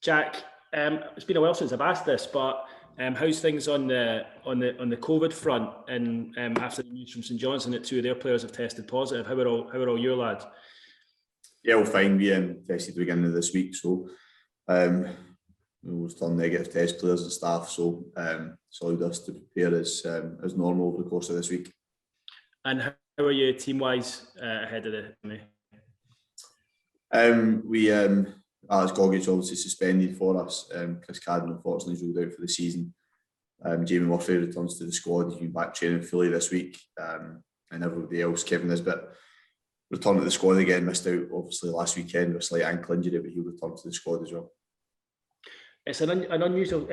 Jack, it's been a while since I've asked this, but how's things on the COVID front? And after the news from St Johnstone that two of their players have tested positive, how are all your lads? Yeah, all fine. We tested beginning of this week, so we've done negative test players and staff, so it's allowed us to prepare as normal over the course of this week. And how are you team-wise ahead of the? Alex Goggins obviously suspended for us. Chris Cadden unfortunately is ruled out for the season. Jamie Murphy returns to the squad. He's been back training fully this week, and everybody else. Kevin Nisbet returned to the squad again. Missed out obviously last weekend with a slight ankle injury, but he'll return to the squad as well. It's an unusual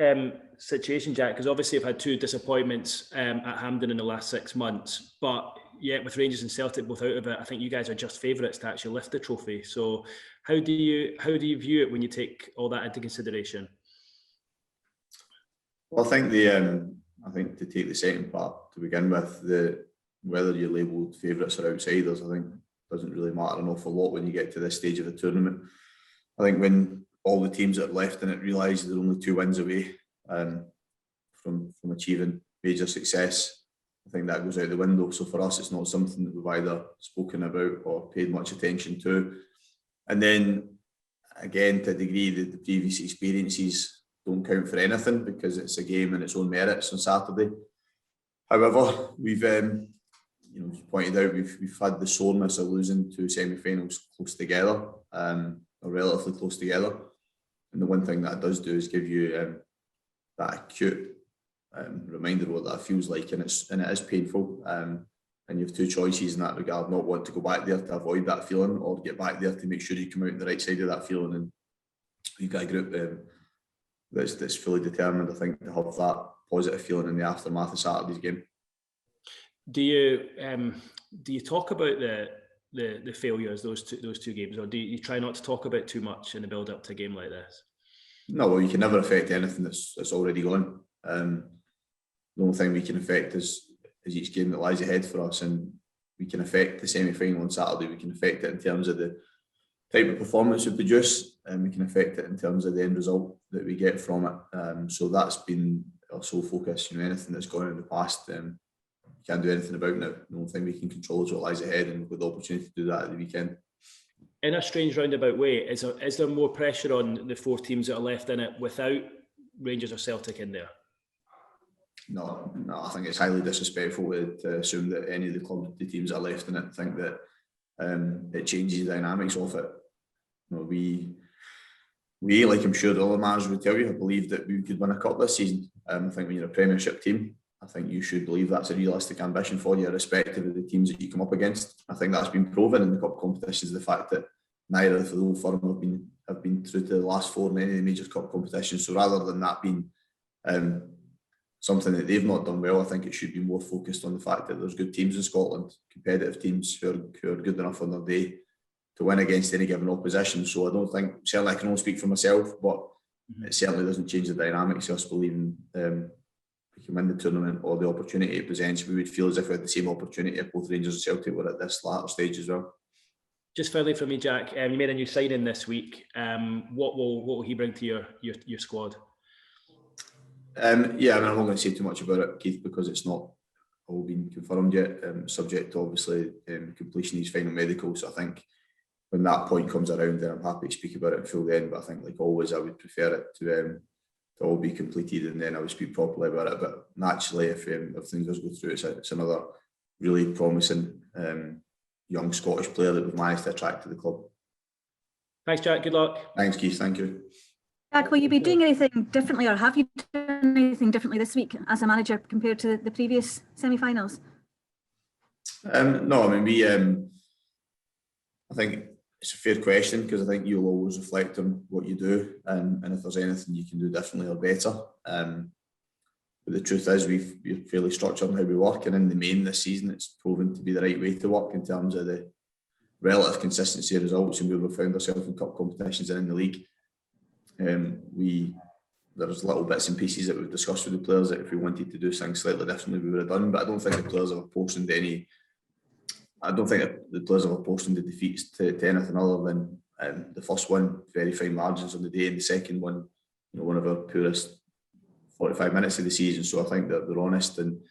situation, Jack, because obviously I've had two disappointments at Hampden in the last 6 months, but yet with Rangers and Celtic both out of it, I think you guys are just favourites to actually lift the trophy. So how do you view it when you take all that into consideration? Well, I think to take the second part to begin with, whether you're labelled favourites or outsiders, I think doesn't really matter an awful lot when you get to this stage of the tournament. I think when all the teams that are left in it realise they're only 2 wins away from achieving major success, I think that goes out the window. So for us, it's not something that we've either spoken about or paid much attention to. And then, again, to a degree, the previous experiences don't count for anything because it's a game in its own merits on Saturday. However, we've, as you pointed out, we've had the soreness of losing 2 semi-finals close together, or relatively close together. And the one thing that it does do is give you that acute reminder of what that feels like, and it is painful. And you have 2 choices in that regard: not want to go back there to avoid that feeling, or get back there to make sure you come out on the right side of that feeling. And you've got a group that's fully determined, I think, to have that positive feeling in the aftermath of Saturday's game. Do you talk about the failures, those two games, or do you try not to talk about too much in the build up to a game like this? No, well, you can never affect anything that's already gone. The only thing we can affect is each game that lies ahead for us, and we can affect the semi-final on Saturday. We can affect it in terms of the type of performance we produce, and we can affect it in terms of the end result that we get from it. So that's been our sole focus. Anything that's gone in the past, we can't do anything about now. The only thing we can control is what lies ahead, and we've got the opportunity to do that at the weekend. In a strange roundabout way, is there more pressure on the 4 teams that are left in it without Rangers or Celtic in there? No, I think it's highly disrespectful to assume that any of the teams that are left in it think that it changes the dynamics of it. We, like I'm sure the other managers would tell you, have believed that we could win a cup this season. I think when you're a Premiership team, I think you should believe that's a realistic ambition for you, irrespective of the teams that you come up against. I think that's been proven in the cup competitions. The fact that neither of the old firm have been through to the last 4 in any of the major cup competitions. So rather than that being something that they've not done well, I think it should be more focused on the fact that there's good teams in Scotland, competitive teams who are good enough on their day to win against any given opposition. So I don't think, certainly I can only speak for myself, but it certainly doesn't change the dynamics of us believing we can win the tournament or the opportunity it presents. We would feel as if we had the same opportunity if both Rangers and Celtic were at this latter stage as well. Just finally for me, Jack, you made a new signing this week. What will he bring to your squad? I'm not going to say too much about it, Keith, because it's not all been confirmed yet. Subject to obviously completion of his final medical. So I think when that point comes around, then I'm happy to speak about it in full then. But I think, like always, I would prefer it to all be completed, and then I would speak properly about it. But naturally, if things does go through, it's another really promising young Scottish player that we've managed to attract to the club. Thanks, Jack. Good luck. Thanks, Keith. Thank you. Jack, will you be doing anything differently, or have you done anything differently this week as a manager compared to the previous semi-finals? No, I mean, I think it's a fair question, because I think you'll always reflect on what you do, and if there's anything you can do differently or better. But the truth is, we're fairly structured in how we work, and in the main this season, it's proven to be the right way to work in terms of the relative consistency of results and where we've found ourselves in cup competitions and in the league. There's little bits and pieces that we've discussed with the players that if we wanted to do things slightly differently, we would have done. But I don't think the players have apportioned the defeats to anything other than The first one, very fine margins on the day, and the second one, one of our poorest 45 minutes of the season. So I think that they're honest and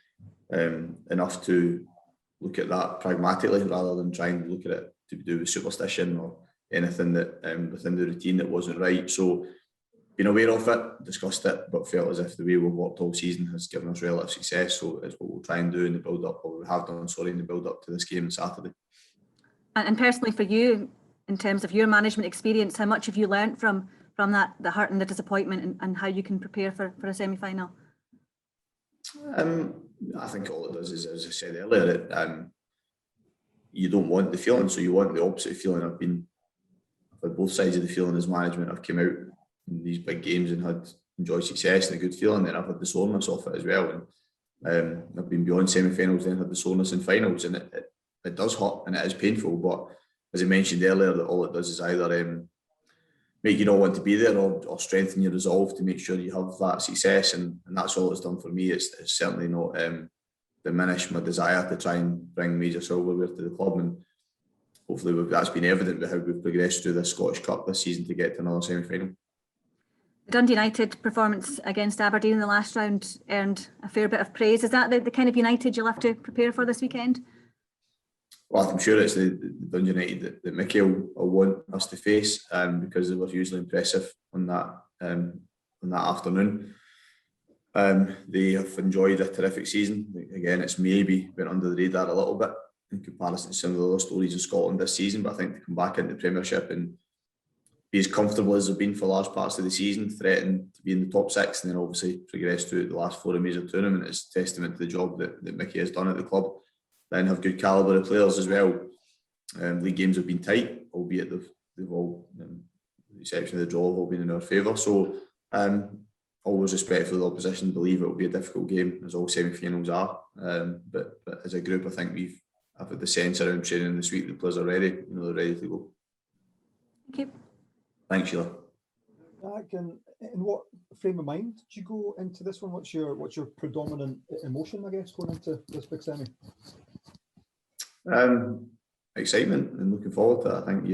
enough to look at that pragmatically rather than try and look at it to do with superstition or anything that within the routine that wasn't right. So been aware of it, discussed it, but felt as if the way we've worked all season has given us relative success. So it's what we'll try and do in the build up, or we have done, in the build up to this game on Saturday. And personally for you, in terms of your management experience, how much have you learnt from that, the hurt and the disappointment, and how you can prepare for a semi-final? I think all it does is, as I said earlier, you don't want the feeling, so you want the opposite feeling. I've had both sides of the feeling as management. I've come out in these big games and had enjoyed success and a good feeling, then I've had the soreness off it as well. And I've been beyond semi-finals, then had the soreness in finals, and it does hurt and it is painful. But as I mentioned earlier, that all it does is either make you not want to be there or strengthen your resolve to make sure you have that success, and that's all it's done for me. It's certainly not diminished my desire to try and bring major silverware to the club, and hopefully that's been evident with how we've progressed through the Scottish Cup this season to get to another semi-final. The Dundee United performance against Aberdeen in the last round earned a fair bit of praise. Is that the kind of United you'll have to prepare for this weekend? Well, I'm sure it's the Dundee United that Mickey will want us to face, because they were hugely impressive on that afternoon. They have enjoyed a terrific season. Again, it's maybe went under the radar a little bit in comparison to some of the other stories in Scotland this season, but I think to come back into the Premiership and be as comfortable as they've been for large parts of the season, threaten to be in the top six, and then obviously progress through the last four of major tournament is testament to the job that Mickey has done at the club. Then have good calibre of players as well. League games have been tight, albeit they've all, with the exception of the draw, have all been in our favour. So always respect for the opposition, believe it will be a difficult game, as all semi-finals are. But as a group, I think I've had the sense around training this week the players are ready. They're ready to go. Thank you. Thanks, Sheila. In what frame of mind do you go into this one? What's your predominant emotion, I guess, going into this big semi? Excitement and looking forward to it. I think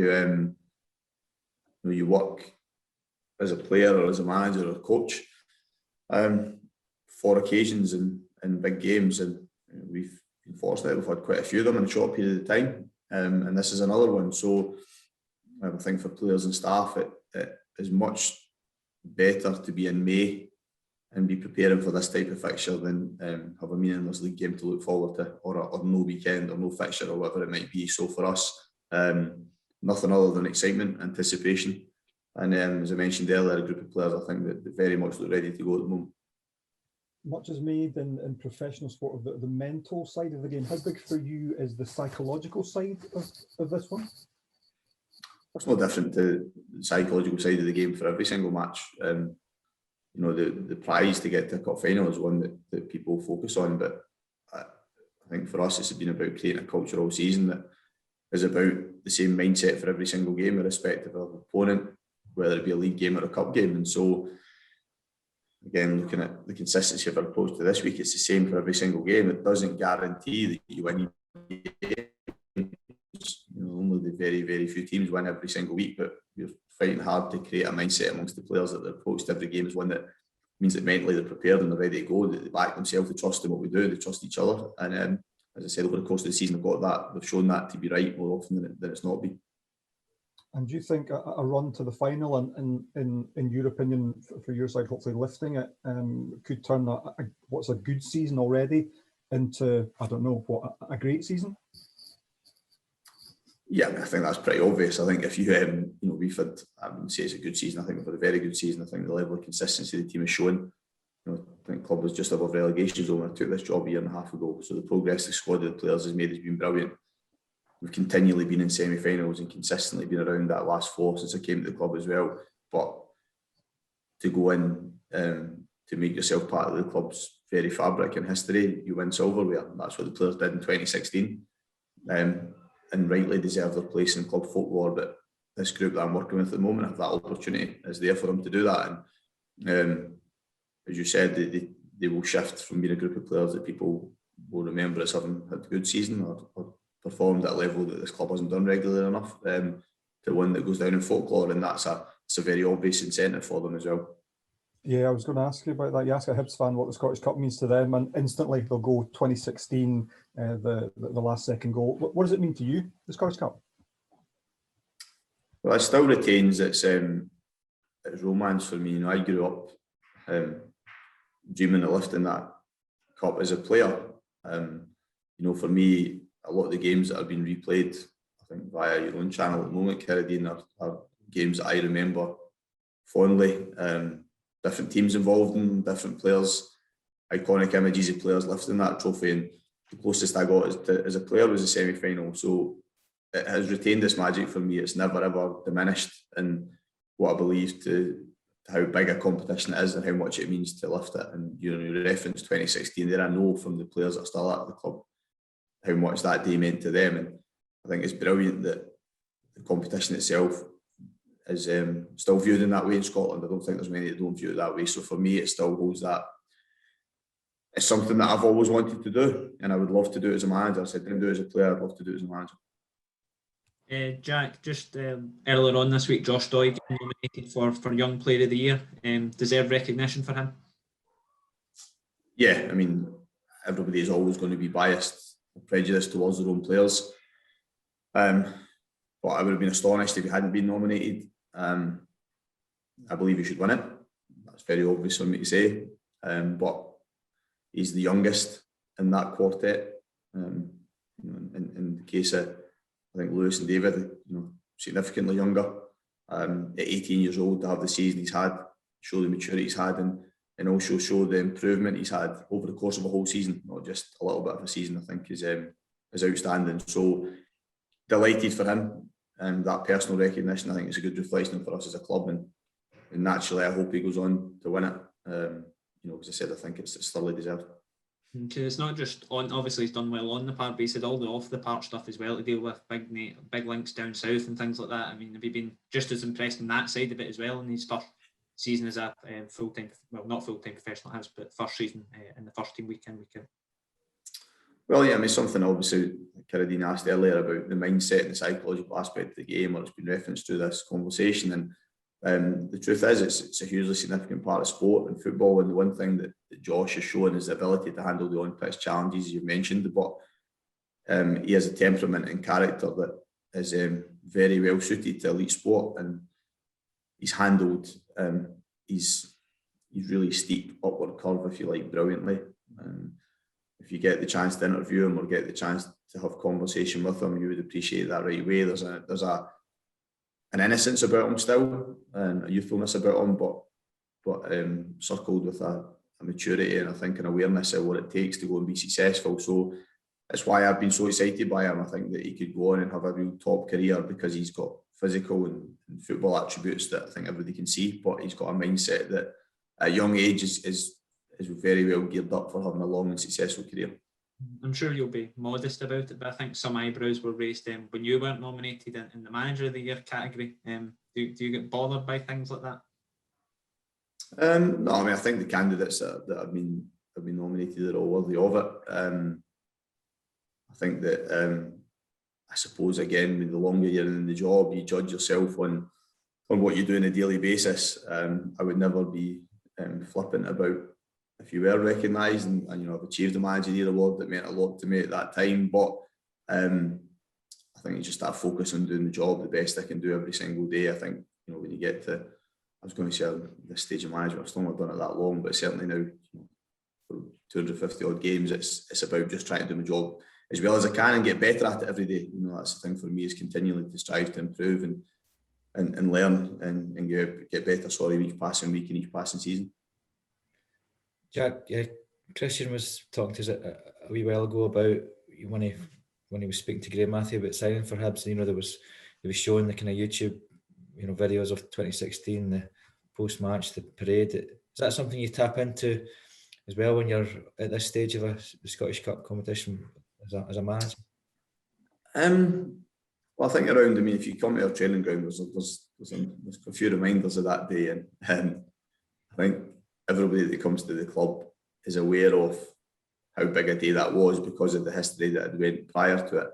you work as a player or as a manager or coach for occasions and big games, and we've been fortunate. We've had quite a few of them in a short period of time, and this is another one. So I think for players and staff, it is much better to be in May and be preparing for this type of fixture than have a meaningless league game to look forward to, or no weekend or no fixture or whatever it might be. So for us, nothing other than excitement, anticipation, and as I mentioned earlier, a group of players I think that very much look ready to go at the moment. Much is made in professional sport of the mental side of the game. How big for you is the psychological side of this one? It's no different to the psychological side of the game for every single match. The prize to get to a cup final is one that people focus on, but I think for us it's been about creating a culture all season that is about the same mindset for every single game, irrespective of opponent, whether it be a league game or a cup game. And so, again, looking at the consistency of our approach to this week, it's the same for every single game. It doesn't guarantee that you win games. Only the very, very few teams win every single week, but we're fighting hard to create a mindset amongst the players that their approach to every game is one that means that mentally they're prepared and they're ready to go, that they back themselves, they trust in what we do, they trust each other. And as I said, over the course of the season, they've got that. They've shown that to be right more often than it's not been. And do you think a run to the final, and in your opinion, for your side, hopefully lifting it, could turn what's a good season already into, I don't know, a great season? Yeah, I think that's pretty obvious. I think if you, we've had, I wouldn't say it's a good season. I think we've had a very good season. I think the level of consistency the team has shown. I think the club was just above relegation zone when I took this job a year and a half ago. So the progress the squad of the players has made has been brilliant. We've continually been in semi-finals and consistently been around that last four since I came to the club as well. But to go in to make yourself part of the club's very fabric and history, you win silverware. That's what the players did in 2016. And rightly deserve their place in club folklore. But this group that I'm working with at the moment, have that opportunity is there for them to do that. And as you said, they will shift from being a group of players that people will remember as having had a good season or performed at a level that this club hasn't done regularly enough, one that goes down in folklore, and it's a very obvious incentive for them as well. Yeah, I was going to ask you about that. You ask a Hibs fan what the Scottish Cup means to them, and instantly they'll go 2016, the last second goal. What does it mean to you, the Scottish Cup? Well, it still retains its romance for me. I grew up dreaming of lifting that cup as a player. For me, a lot of the games that have been replayed, I think via your own channel at the moment, Hibernian, are games that I remember fondly. Different teams involved in, different players, iconic images of players lifting that trophy, and the closest I got as a player was the semi-final. So it has retained this magic for me. It's never ever diminished in what I believe to how big a competition it is and how much it means to lift it. And you reference 2016 there. I know from the players that are still at the club how much that day meant to them, and I think it's brilliant that the competition itself is still viewed in that way in Scotland. I don't think there's many that don't view it that way. So for me, it still holds that. It's something that I've always wanted to do, and I would love to do it as a manager. I didn't do it as a player. I'd love to do it as a manager. Jack, just earlier on this week, Josh Doig nominated for Young Player of the Year. Deserved recognition for him? Yeah, I mean, everybody is always going to be biased, prejudiced towards their own players. But I would have been astonished if he hadn't been nominated. I believe he should win it. That's very obvious for me to say. But he's the youngest in that quartet. In the case of, I think, Lewis and David, significantly younger. At 18 years old, to have the season he's had, show the maturity he's had, and also show the improvement he's had over the course of a whole season, not just a little bit of a season, I think is outstanding. So delighted for him. That personal recognition, I think, is a good reflection for us as a club, and naturally I hope he goes on to win it. As I said, I think it's thoroughly deserved. Because it's not just on, obviously he's done well on the park, but he's had all the off the park stuff as well to deal with, big links down south and things like that. I mean, have you been just as impressed in that side of it as well in his first season as a full-time, well, not full-time professional Hibs, but first season in the first team week in, week out? Well, yeah, I mean, something obviously Carradine asked earlier about the mindset and the psychological aspect of the game, or it's been referenced to this conversation. And the truth is, it's a hugely significant part of sport and football. And the one thing that Josh has shown is the ability to handle the on-pitch challenges you've mentioned. But he has a temperament and character that is very well suited to elite sport, and he's handled he's really steep upward curve, if you like, brilliantly. If you get the chance to interview him or get the chance to have conversation with him, you would appreciate that right away. There's an innocence about him still, and a youthfulness about him, but circled with a maturity and I think an awareness of what it takes to go and be successful. So that's why I've been so excited by him. I think that he could go on and have a real top career because he's got physical and football attributes that I think everybody can see, but he's got a mindset that at a young age is very well geared up for having a long and successful career. I'm sure you'll be modest about it, but I think some eyebrows were raised when you weren't nominated in the Manager of the Year category. Do you get bothered by things like that? No, I mean, I think the candidates that have been nominated are all worthy of it. I think that I suppose, again, the longer you're in the job, you judge yourself on what you do on a daily basis. I would never be flippant about if you were recognised, and I've achieved the Manager of the Year award. That meant a lot to me at that time, but I think you just have to focus on doing the job the best I can do every single day. I think when you get to, I was going to say this stage of management, I've still not done it that long, but certainly now for 250 odd games, it's about just trying to do my job as well as I can and get better at it every day. That's the thing for me, is continually to strive to improve and learn and get better. Each passing week and each passing season. Jack, Christian was talking to us a wee while ago about when he was speaking to Graham Matthew about signing for Hibs, and they was showing the kind of YouTube videos of 2016, the post-match, the parade. Is that something you tap into as well when you're at this stage of the Scottish Cup competition as a manager? Well, I think around, if you come to our training ground, there's a few reminders of that day, and I think everybody that comes to the club is aware of how big a day that was because of the history that had went prior to it.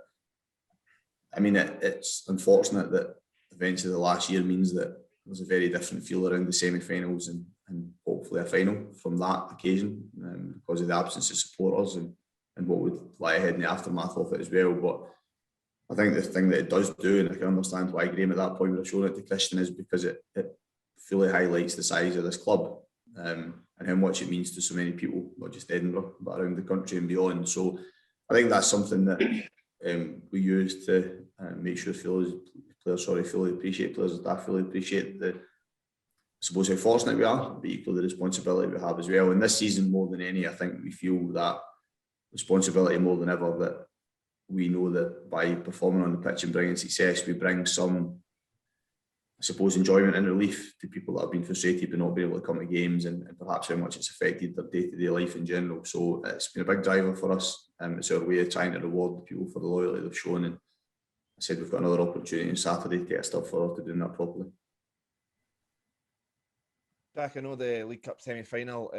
I mean, it's unfortunate that events of the last year means that there's a very different feel around the semi-finals and hopefully a final from that occasion, because of the absence of supporters and what would lie ahead in the aftermath of it as well. But I think the thing that it does do, and I can understand why Graham at that point would have shown it to Christian, is because it fully highlights the size of this club, and how much it means to so many people, not just Edinburgh, but around the country and beyond. So I think that's something that we use to make sure players fully appreciate, players and staff fully appreciate I suppose how fortunate we are, but equally the responsibility we have as well. And this season, more than any, I think we feel that responsibility more than ever, that we know that by performing on the pitch and bringing success, we bring some, I suppose, enjoyment and relief to people that have been frustrated by not being able to come to games, and perhaps how much it's affected their day-to-day life in general. So it's been a big driver for us. It's our way of trying to reward the people for the loyalty they've shown. And I said we've got another opportunity on Saturday to get a step forward to doing that properly. Jack, I know the League Cup semi-final,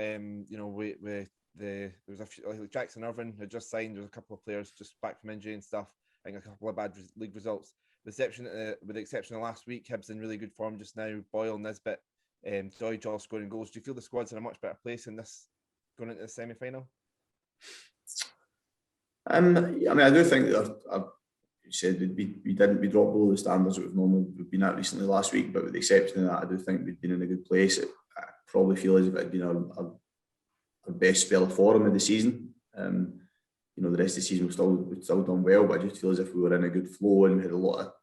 there was a few, like Jackson Irvine had just signed. There's a couple of players just back from injury and stuff. I think a couple of bad league results. With the exception of last week, Hibs in really good form just now. Boyle, Nisbet, Doidge all scoring goals. Do you feel the squad's in a much better place in this going into the semi-final? I do think that you said we dropped below the standards that we've been at recently last week, but with the exception of that, I do think we've been in a good place. I probably feel as if it had been our best spell of form of the season. The rest of the season we've still done well, but I just feel as if we were in a good flow and we had a lot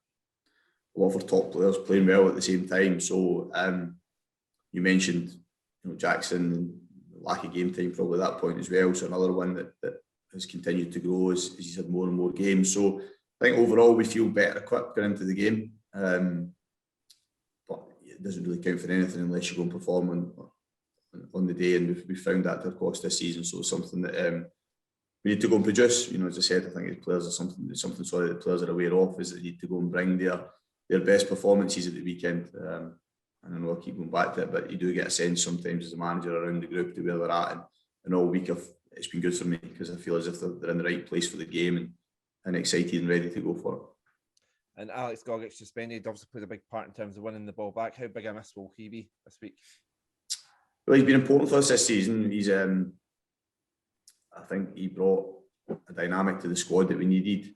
of our top players playing well at the same time. So you mentioned Jackson and lack of game time probably at that point as well. So another one that has continued to grow as he's had more and more games. So I think overall we feel better equipped going into the game. But it doesn't really count for anything unless you go and perform on the day, and we've found that to cost this season. So it's something that we need to go and produce. As I said, I think the players are something the players are aware of, is that they need to go and bring their best performances at the weekend. And I know I keep going back to it, but you do get a sense sometimes as a manager around the group to where they're at, and all week it's been good for me because I feel as if they're in the right place for the game and excited and ready to go for it. And Alex Gogic suspended obviously played a big part in terms of winning the ball back. How big a miss will he be this week? Well, he's been important for us this season. He's, I think he brought a dynamic to the squad that we needed.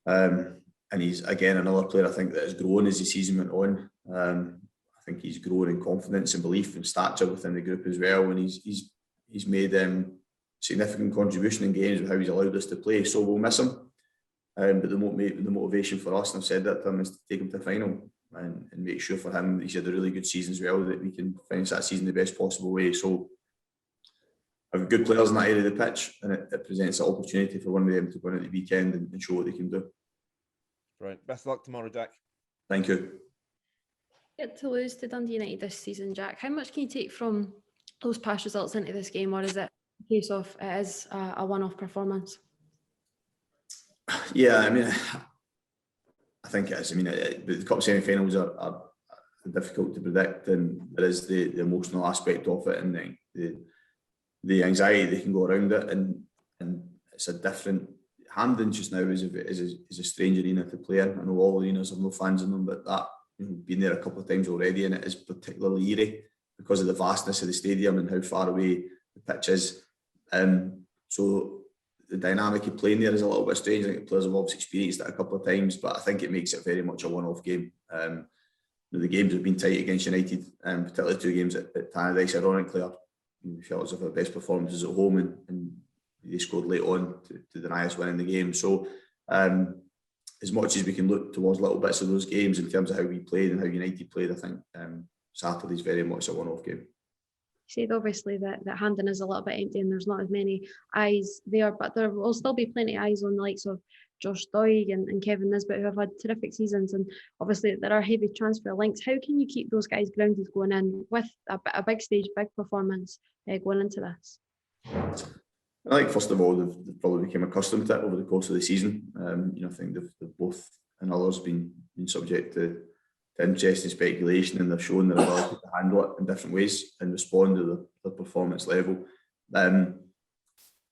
And he's, again, another player I think that has grown as the season went on. I think he's grown in confidence and belief and stature within the group as well. And he's made significant contribution in games with how he's allowed us to play. So we'll miss him. But the motivation for us, and I've said that to him, is to take him to the final and make sure for him he's had a really good season as well, that we can finish that season the best possible way. So I've got good players in that area of the pitch, and it presents an opportunity for one of them to go in at the weekend and show what they can do. Right. Best of luck tomorrow, Jack. Thank you. Get to lose to Dundee United this season, Jack. How much can you take from those past results into this game, or is it a case of it is a one-off performance? Yeah, I think it is. The cup semi-finals are difficult to predict, and there is the emotional aspect of it, and the anxiety that can go around it, and it's a different. Hampden just now is a strange arena to play in. I know all arenas have no fans in them, but that, been there a couple of times already, and it is particularly eerie because of the vastness of the stadium and how far away the pitch is. So the dynamic of playing there is a little bit strange. I think the players have obviously experienced it a couple of times, but I think it makes it very much a one-off game. The games have been tight against United, particularly 2 games at Tannadice. Ironically, we felt as if our best performances at home, and they scored late on to deny us winning the game. So as much as we can look towards little bits of those games in terms of how we played and how United played, I think Saturday's very much a one-off game. You said obviously that Hampden is a little bit empty and there's not as many eyes there, but there will still be plenty of eyes on the likes of Josh Doig and Kevin Nisbet, who have had terrific seasons, and obviously there are heavy transfer links. How can you keep those guys grounded going in with a big stage, big performance going into this? I think first of all they've probably become accustomed to it over the course of the season. I think they've both and others been subject to interest and speculation, and they've shown their ability to handle it in different ways and respond to their performance level. And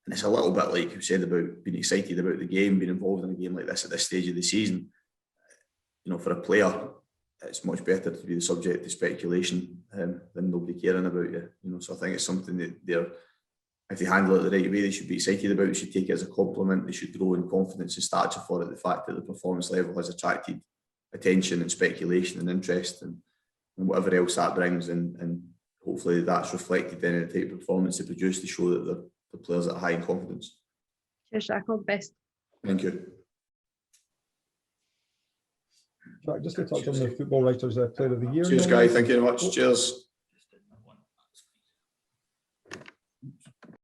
it's a little bit like you said about being excited about the game, being involved in a game like this at this stage of the season. For a player, it's much better to be the subject to speculation than nobody caring about you. You know, so I think it's something that if they handle it the right way, they should be excited about. They should take it as a compliment. They should grow in confidence and stature for it. The fact that the performance level has attracted attention and speculation and interest and whatever else that brings, and hopefully that's reflected then in the type of performance they produce to show that the players are high in confidence. Cheers, Jack. All the best. Thank you. Jack, just to touch on the Football Writers Player of the Year. Cheers, Guy. Thank you very much. Cheers.